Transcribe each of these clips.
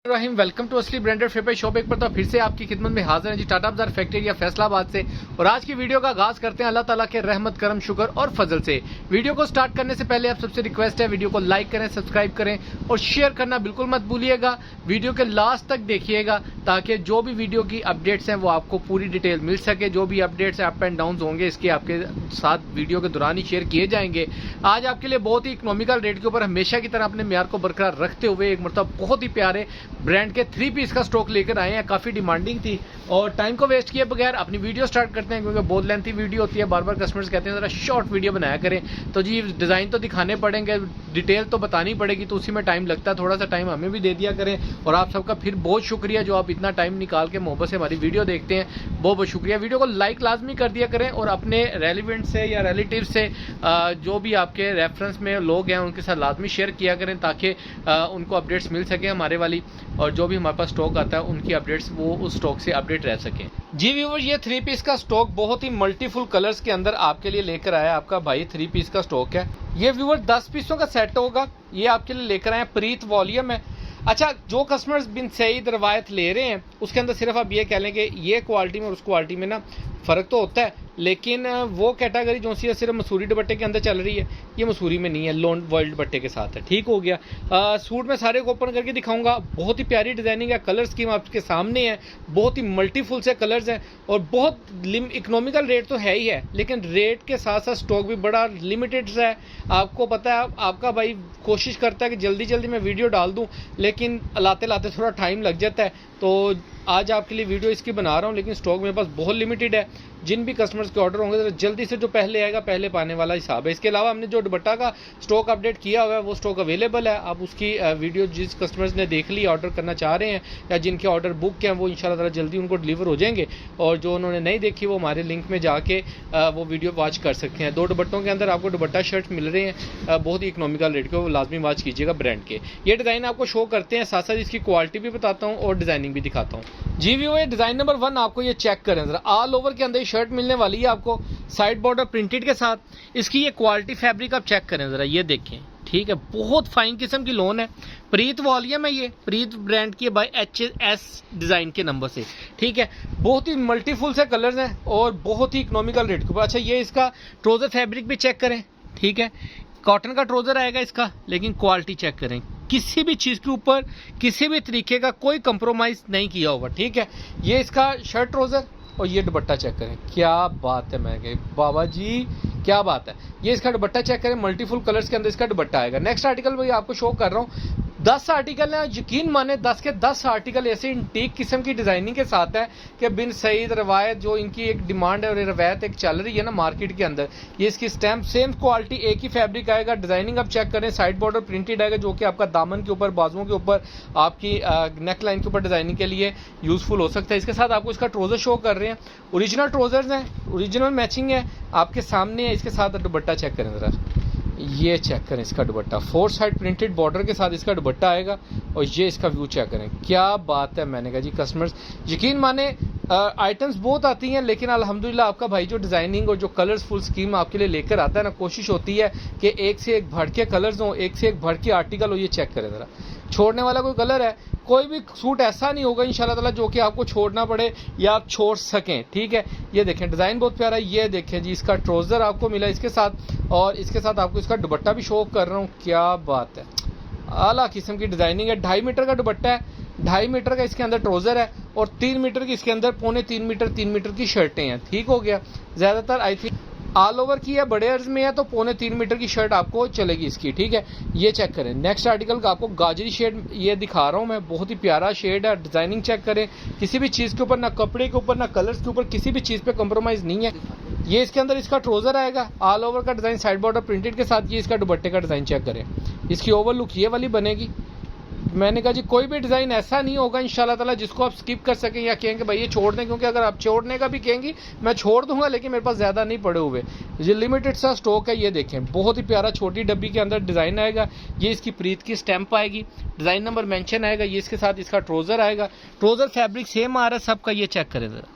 Rahim welcome to असली branded फेपर shop. एक पर तो फिर से आपकी खिदमत में हाजिर है जी, टाटा बाजार फैक्ट्री या फैसलाबाद से। और आज की वीडियो का आगाज करते हैं अल्लाह ताला के रहमत करम शुक्र और फजल से। वीडियो को स्टार्ट करने से पहले आप सबसे रिक्वेस्ट है, वीडियो को लाइक करें, सब्सक्राइब करें और शेयर करना बिल्कुल मत भूलिएगा। वीडियो के लास्ट तक देखिएगा ताकि जो भी वीडियो की अपडेट्स हैं वो आपको पूरी डिटेल मिल सके। जो भी अपडेट्स अप एंड डाउन होंगे इसके आपके साथ वीडियो के दौरान ही शेयर किए जाएंगे। आज आपके लिए बहुत ही इकोनॉमिकल रेट के ऊपर हमेशा की तरह अपने म्यार को बरकरार रखते हुए एक मतलब बहुत ही प्यारे ब्रांड के 3 पीस का स्टॉक लेकर आए हैं। काफी डिमांडिंग थी और टाइम को वेस्ट किए बगैर अपनी वीडियो स्टार्ट करते हैं क्योंकि बहुत लेंथी वीडियो होती है। बार बार कस्टमर्स कहते हैं जरा शॉर्ट वीडियो बनाया करें, तो जी डिजाइन तो दिखाने पड़ेंगे, डिटेल तो बतानी पड़ेगी, तो उसी में टाइम लगता है। थोड़ा सा टाइम हमें भी दे दिया करें। और आप सबका फिर बहुत शुक्रिया जो आप इतना टाइम निकाल के मोहब्बत से हमारी वीडियो देखते हैं, बहुत बहुत शुक्रिया। वीडियो को लाइक लाजमी कर दिया करें और अपने रेलिवेंट से या रिलेटिव से जो भी आपके रेफरेंस में लोग हैं उनके साथ लाजमी शेयर किया करें ताकि उनको अपडेट्स मिल सके हमारे वाली, और जो भी हमारे पास स्टॉक आता है उनकी अपडेट्स वो उस स्टॉक से अपडेट रह सकें। जी व्यूअर, ये 3 पीस का स्टॉक बहुत ही मल्टीफुल कलर्स के अंदर आपके लिए लेकर आया आपका भाई। 3 पीस का स्टॉक है ये व्यूअर, 10 पीसों का सेट होगा। ये आपके लिए लेकर आए, प्रीत वॉल्यूम है। अच्छा, जो कस्टमर्स बिन सईद रवायत ले रहे हैं उसके अंदर सिर्फ आप ये कह लें कि ये क्वालिटी में और उस क्वालिटी में ना फ़र्क तो होता है, लेकिन वो कैटेगरी जो सी है सिर्फ मसूरी दुपट्टे के अंदर चल रही है, ये मसूरी में नहीं है, लोन वर्ल्ड दुपट्टे के साथ है। ठीक हो गया। सूट में सारे को ओपन करके दिखाऊंगा। बहुत ही प्यारी डिजाइनिंग है, कलर स्कीम आपके सामने है, बहुत ही मल्टीफुल से कलर्स हैं और बहुत इकोनॉमिकल रेट तो है ही है, लेकिन रेट के साथ साथ स्टॉक भी बड़ा लिमिटेड है। आपको पता है आपका भाई कोशिश करता है कि जल्दी जल्दी मैं वीडियो डाल दूं, लेकिन लाते लाते थोड़ा टाइम लग जाता है। तो आज आपके लिए वीडियो इसकी बना रहा हूं, लेकिन स्टॉक मेरे पास बहुत लिमिटेड है। जिन भी कस्टमर्स के ऑर्डर होंगे तो जल्दी से जो पहले आएगा पहले पाने वाला हिसाब है। इसके अलावा हमने जो दुपट्टा का स्टॉक अपडेट किया हुआ है वो स्टॉक अवेलेबल है। आप उसकी वीडियो जिस कस्टमर्स ने देख ली, ऑर्डर करना चाह रहे हैं या जिनके ऑर्डर बुक हैं, वो इंशाल्लाह ताला जल्दी उनको डिलीवर हो जाएंगे। और जो उन्होंने नहीं देखी वो हमारे लिंक में जाके वो वीडियो वॉच कर सकते हैं। 2 दुपट्टों के अंदर आपको दुपट्टा शर्ट मिल रहे हैं बहुत ही इकोनॉमिकल रेट के, वो लाजमी वॉच कीजिएगा ब्रांड के। ये डिज़ाइन आपको शो करते हैं, साथ साथ इसकी क्वालिटी भी बताता हूँ और डिज़ाइनिंग भी दिखाता हूँ। जी व्यू, ये डिज़ाइन नंबर 1 आपको ये चेक करें जरा। ऑल ओवर के अंदर ये शर्ट मिलने वाली है आपको, साइड बॉर्डर प्रिंटेड के साथ। इसकी ये क्वालिटी फैब्रिक आप चेक करें जरा, ये देखें। ठीक है, बहुत फाइन किस्म की लोन है। प्रीत वॉल्यूम है, ये प्रीत ब्रांड की बाय HS डिजाइन के नंबर से। ठीक है, बहुत ही मल्टीफुल से कलर्स हैं और बहुत ही इकोनॉमिकल रेट के ऊपर। अच्छा, ये इसका ट्राउजर फैब्रिक भी चेक करें। ठीक है, कॉटन का ट्राउजर आएगा इसका, लेकिन क्वालिटी चेक करें, किसी भी चीज के ऊपर किसी भी तरीके का कोई कंप्रोमाइज नहीं किया होगा। ठीक है, ये इसका शर्ट ट्राउजर और ये दुपट्टा चेक करें, क्या बात है। मैं कह बाबा जी क्या बात है। ये इसका दुपट्टा चेक करें, मल्टीफुल कलर्स के अंदर इसका दुपट्टा आएगा। नेक्स्ट आर्टिकल भाई आपको शो कर रहा हूँ। 10 आर्टिकल है, यकीन माने 10 के 10 आर्टिकल ऐसे इंटीक किस्म की डिजाइनिंग के साथ है कि बिन सईद रवायत जो इनकी एक डिमांड है और रवायत एक चल रही है ना मार्केट के अंदर, ये इसकी स्टैम्प सेम क्वालिटी, एक ही फैब्रिक आएगा। डिजाइनिंग आप चेक करें, साइड बॉर्डर प्रिंटेड आएगा जो कि आपका दामन के ऊपर, बाजुओं के ऊपर, आपकी नेक लाइन के ऊपर डिजाइनिंग के लिए यूजफुल हो सकता है। इसके साथ आपको इसका ट्राउजर शो कर रहे हैं, ओरिजिनल ट्राउजर्स हैं, ओरिजिनल मैचिंग है आपके सामने है। इसके साथ दुपट्टा चेक करें जरा, ये चेक करें इसका दुपट्टा, 4 साइड प्रिंटेड बॉर्डर के साथ इसका दुपट्टा आएगा। और ये इसका व्यू चेक करें, क्या बात है। मैंने कहा जी कस्टमर्स यकीन माने आइटम्स बहुत आती हैं, लेकिन अल्हम्दुलिल्लाह आपका भाई जो डिजाइनिंग और जो कलरफुल स्कीम आपके लिए लेकर आता है ना, कोशिश होती है कि एक से एक भर के कलर्स हो, एक से एक भर के आर्टिकल हो। ये चेक करें जरा, छोड़ने वाला कोई कलर है, कोई भी सूट ऐसा नहीं होगा इंशाल्लाह ताला जो कि आपको छोड़ना पड़े या आप छोड़ सकें। ठीक है, ये देखें डिजाइन बहुत प्यारा है। ये देखें जी, इसका ट्राउजर आपको मिला इसके साथ और इसके साथ आपको इसका दुपट्टा भी शो कर रहा हूँ, क्या बात है। आला किस्म की डिजाइनिंग है। 2.5 मीटर का दुपट्टा है, 2.5 मीटर का इसके अंदर ट्राउजर है और 3 मीटर की इसके अंदर 3.25 मीटर की शर्टें हैं। ठीक हो गया, ज्यादातर आई थिंक ऑल ओवर की है, बड़े अर्ज में है तो 3.25 मीटर की शर्ट आपको चलेगी इसकी। ठीक है, ये चेक करें। नेक्स्ट आर्टिकल का आपको गाजरी शेड ये दिखा रहा हूं मैं, बहुत ही प्यारा शेड है। डिजाइनिंग चेक करें, किसी भी चीज के ऊपर, ना कपड़े के ऊपर ना कलर्स के ऊपर, किसी भी चीज पे कंप्रोमाइज नहीं है। ये इसके अंदर इसका ट्राउजर आएगा, ऑल ओवर का डिजाइन, साइड बॉर्डर प्रिंटेड के साथ। ये इसका दुपट्टे का डिजाइन चेक करें, इसकी ओवर लुक ये वाली बनेगी। मैंने कहा जी कोई भी डिजाइन ऐसा नहीं होगा इंशाल्लाह ताला जिसको आप स्किप कर सकें या कहेंगे भाई ये छोड़ दें, क्योंकि अगर आप छोड़ने का भी कहेंगी मैं छोड़ दूंगा, लेकिन मेरे पास ज्यादा नहीं पड़े हुए। ये लिमिटेड सा स्टॉक है। ये देखें, बहुत ही प्यारा छोटी डब्बी के अंदर डिजाइन आएगा। ये इसकी प्रीत की स्टैंप आएगी, डिजाइन नंबर मेंशन आएगा। ये इसके साथ इसका ट्राउजर आएगा, ट्राउजर फैब्रिक सेम आ रहा है सबका। ये चेक करें जरा,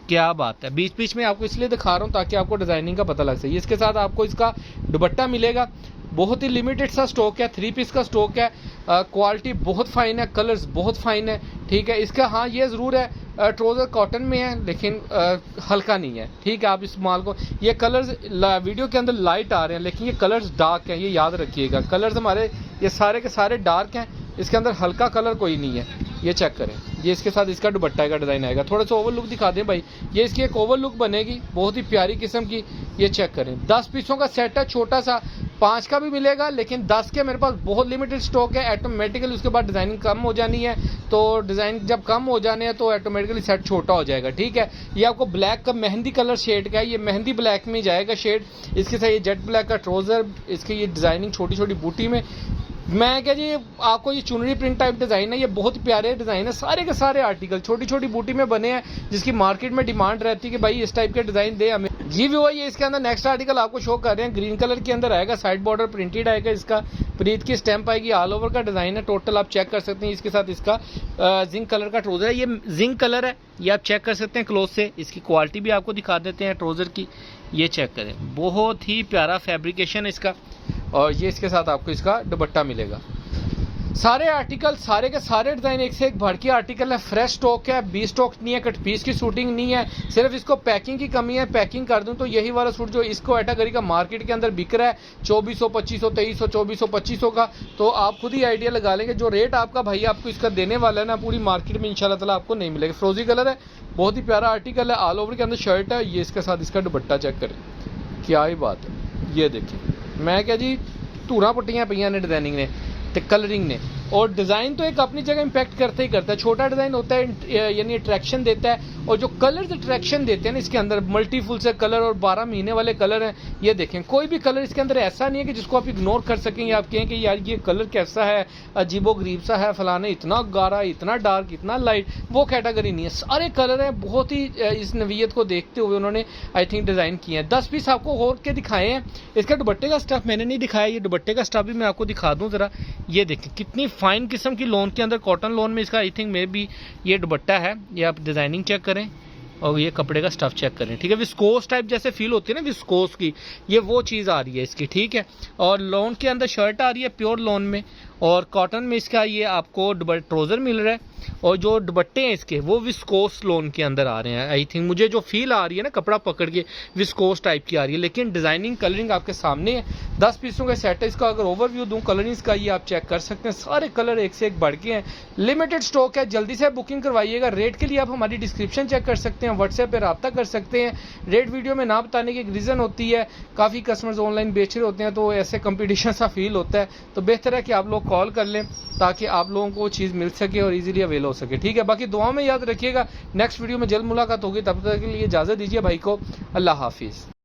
क्या बात है। बीच बीच में आपको इसलिए दिखा रहा हूँ ताकि आपको डिजाइनिंग का पता लग सके। इसके साथ आपको इसका दुपट्टा मिलेगा, बहुत ही लिमिटेड सा स्टॉक है, 3 पीस का स्टॉक है। क्वालिटी बहुत फाइन है, कलर्स बहुत फाइन है, ठीक है। इसका हाँ ये ज़रूर है ट्राउज़र कॉटन में है लेकिन हल्का नहीं है, ठीक है। आप इस माल को, ये कलर्स वीडियो के अंदर लाइट आ रहे हैं लेकिन ये कलर्स डार्क हैं, ये याद रखिएगा। कलर्स हमारे ये सारे के सारे डार्क हैं, इसके अंदर हल्का कलर कोई नहीं है। ये चेक करें, ये इसके साथ इसका दुपट्टा का डिज़ाइन आएगा। थोड़ा सा ओवर लुक दिखा दें भाई, ये इसकी एक ओवर लुक बनेगी बहुत ही प्यारी किस्म की। ये चेक करें, 10 पीसों का सेट है, छोटा सा, 5 का भी मिलेगा लेकिन 10 के मेरे पास बहुत लिमिटेड स्टॉक है। ऑटोमेटिकली उसके बाद डिज़ाइनिंग कम हो जानी है, तो डिज़ाइन जब कम हो जाने हैं तो ऑटोमेटिकली सेट छोटा हो जाएगा, ठीक है। ये आपको ब्लैक का मेहंदी कलर शेड का है, ये मेहंदी ब्लैक में जाएगा शेड। इसके साथ ये जेट ब्लैक का ट्राउज़र, इसकी ये डिज़ाइनिंग छोटी छोटी बूटी में। मैं क्या जी, आपको ये चुनरी प्रिंट टाइप डिज़ाइन है, ये बहुत प्यारे डिज़ाइन है। सारे के सारे आर्टिकल छोटी छोटी बूटी में बने हैं, जिसकी मार्केट में डिमांड रहती है कि भाई इस टाइप के डिज़ाइन दे हमें। जी व्यू है, ये इसके अंदर नेक्स्ट आर्टिकल आपको शो कर रहे हैं, ग्रीन कलर के अंदर आएगा, साइड बॉर्डर प्रिंटेड आएगा, इसका प्रीत की स्टैंप आएगी, ऑल ओवर का डिज़ाइन है। टोटल आप चेक कर सकते हैं। इसके साथ इसका जिंक कलर का ट्राउज़र है, ये जिंक कलर है, ये आप चेक कर सकते हैं क्लोज से। इसकी क्वालिटी भी आपको दिखा देते हैं ट्राउज़र की, ये चेक करें, बहुत ही प्यारा फैब्रिकेशन है इसका। और ये इसके साथ आपको इसका दुपट्टा मिलेगा। सारे आर्टिकल, सारे के सारे डिज़ाइन एक से एक बढ़ के आर्टिकल है, फ्रेश स्टॉक है, बी स्टॉक नहीं है, कट पीस की शूटिंग नहीं है, सिर्फ इसको पैकिंग की कमी है। पैकिंग कर दूं तो यही वाला सूट जो इसको कैटेगरी का मार्केट के अंदर बिक रहा है 2400, 2500, 2300, 2400, 2500 का, तो आप खुद ही आइडिया लगा लेंगे जो रेट आपका भाई आपको इसका देने वाला है ना, पूरी मार्केट में इंशाल्लाह ताला आपको नहीं मिलेगा। फ्रोजी कलर है, बहुत ही प्यारा आर्टिकल है, ऑल ओवर के अंदर शर्ट है। ये इसके साथ इसका दुपट्टा चेक करें, क्या ही बात है। ये देखिए, मैं क्या जी, धूरा पट्टियां पईयां ने डिजाइनिंग ने ते कलरिंग ने। और डिज़ाइन तो एक अपनी जगह इंपैक्ट करता ही करता है। छोटा डिज़ाइन होता है यानी अट्रैक्शन देता है, और जो कलर्स अट्रैक्शन देते हैं ना, इसके अंदर मल्टीफुल से कलर और 12 महीने वाले कलर हैं। ये देखें, कोई भी कलर इसके अंदर ऐसा नहीं है कि जिसको आप इग्नोर कर सकें या आप कहें कि यार ये कलर कैसा है, अजीबो गरीब सा है, फलाने इतना गाढ़ा, इतना डार्क, इतना लाइट, वो कैटेगरी नहीं है। सारे कलर हैं, बहुत ही इस नवीयत को देखते हुए उन्होंने आई थिंक डिज़ाइन किए हैं। 10 पीस आपको और के दिखाए हैं। इसका दुपट्टे का स्टफ मैंने नहीं दिखाया, ये दुपट्टे का स्टफ भी मैं आपको दिखा दूँ ज़रा। ये देखें, कितनी फाइन किस्म की लोन के अंदर, कॉटन लोन में इसका आई थिंक मे बी ये दुपट्टा है। ये आप डिजाइनिंग चेक करें और ये कपड़े का स्टफ चेक करें, ठीक है। विस्कोस टाइप जैसे फील होती है ना, विस्कोस की, ये वो चीज़ आ रही है इसकी, ठीक है। और लोन के अंदर शर्ट आ रही है प्योर लोन में, और कॉटन में इसका ये आपको ट्राउज़र मिल रहा है। और जो दुपट्टे हैं इसके वो विस्कोस लोन के अंदर आ रहे हैं। आई थिंक मुझे जो फील आ रही है ना कपड़ा पकड़ के, विस्कोस टाइप की आ रही है, लेकिन डिज़ाइनिंग कलरिंग आपके सामने है। 10 पीसों का सेट है। इसका अगर ओवरव्यू दूं कलरिंग का, ये आप चेक कर सकते हैं, सारे कलर एक से एक बढ़ के हैं। लिमिटेड स्टॉक है, जल्दी से बुकिंग करवाइएगा। रेट के लिए आप हमारी डिस्क्रिप्शन चेक कर सकते हैं, व्हाट्सएप पर रब्ता कर सकते हैं। रेट वीडियो में ना बताने की एक रीज़न होती है, काफ़ी कस्टमर्स ऑनलाइन बेच रहे होते हैं तो ऐसे कंपटीशन सा फील होता है, तो बेहतर है कि आप लोग कॉल कर लें ताकि आप लोगों को चीज़ मिल सके और इजीली अवेल हो सके, ठीक है। बाकी दुआ में याद रखिएगा, नेक्स्ट वीडियो में जल्द मुलाकात होगी, तब तक के लिए इजाज़त दीजिए भाई को। अल्लाह हाफिज़।